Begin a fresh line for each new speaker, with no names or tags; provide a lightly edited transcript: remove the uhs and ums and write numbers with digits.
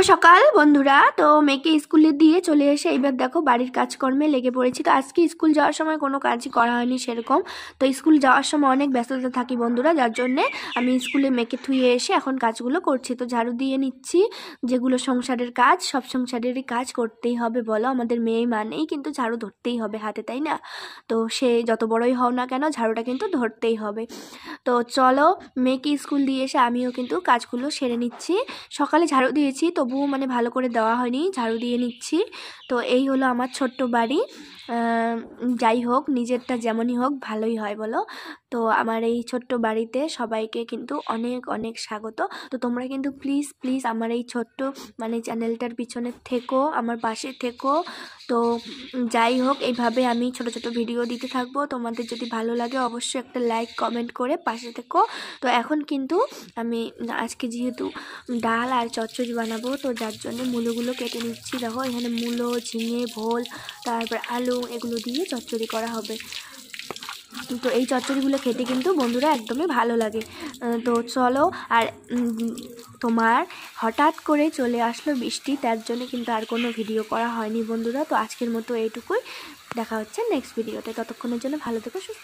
সকাল বন্ধুরা। তো মেয়েকে স্কুলে দিয়ে চলে এসে এবার দেখো বাড়ির কাজকর্মে লেগে পড়েছি। তো আজকে স্কুল যাওয়ার সময় কোনো কাজই করা হয়নি সেরকম। তো স্কুল যাওয়ার সময় অনেক ব্যস্ততা থাকি বন্ধুরা, যার জন্যে আমি স্কুলে মেয়েকে থুয়ে এসে এখন কাজগুলো করছি। তো ঝাড়ু দিয়ে নিচ্ছি, যেগুলো সংসারের কাজ, সব সংসারেরই কাজ করতেই হবে বলো, আমাদের মেয়ে মানেই কিন্তু ঝাড়ু ধরতেই হবে হাতে, তাই না? তো সে যত বড়ই হও না কেন ঝাড়ুটা কিন্তু ধরতেই হবে। তো চলো মেয়েকে স্কুল দিয়ে এসে আমিও কিন্তু কাজগুলো সেরে নিচ্ছি। সকালে ঝাড়ু দিয়েছি, তবুও মানে ভালো করে দেওয়া হয়নি, ঝাড়ু দিয়ে নিচ্ছি। তো এই হলো আমার ছোট্ট বাড়ি। যাই হোক, নিজেরটা যেমনই হোক ভালোই হয় বলো। তো আমার এই ছোট্ট বাড়িতে সবাইকে কিন্তু অনেক অনেক স্বাগত। তো তোমরা কিন্তু প্লিজ প্লিজ আমার এই ছোট্ট মানে চ্যানেলটার পিছনে থেকো, আমার পাশে থেকো। তো যাই হোক, এইভাবে আমি ছোট ছোট ভিডিও দিতে থাকবো। তোমাদের যদি ভালো লাগে অবশ্যই একটা লাইক কমেন্ট করে পাশে থেকো। তো এখন কিন্তু আমি আজকে যেহেতু ডাল আর চচ্চড়ি বানাবো, তো যার জন্য মূলোগুলো কেটে নিচ্ছি। দেখো এখানে মূলো, ঝিঙে, ভোল, তারপর আলু, এগুলো দিয়ে চচ্চড়ি করা হবে। তো এই চচ্চড়িগুলো খেতে কিন্তু বন্ধুরা একদমই ভালো লাগে। তো চলো। আর তোমার হঠাৎ করে চলে আসলো বৃষ্টি, তার জন্য কিন্তু আর কোনো ভিডিও করা হয়নি বন্ধুরা। তো আজকের মতো এইটুকুই, দেখা হচ্ছে নেক্সট ভিডিওতে। ততক্ষণের জন্য ভালো থেকো, সুস্থ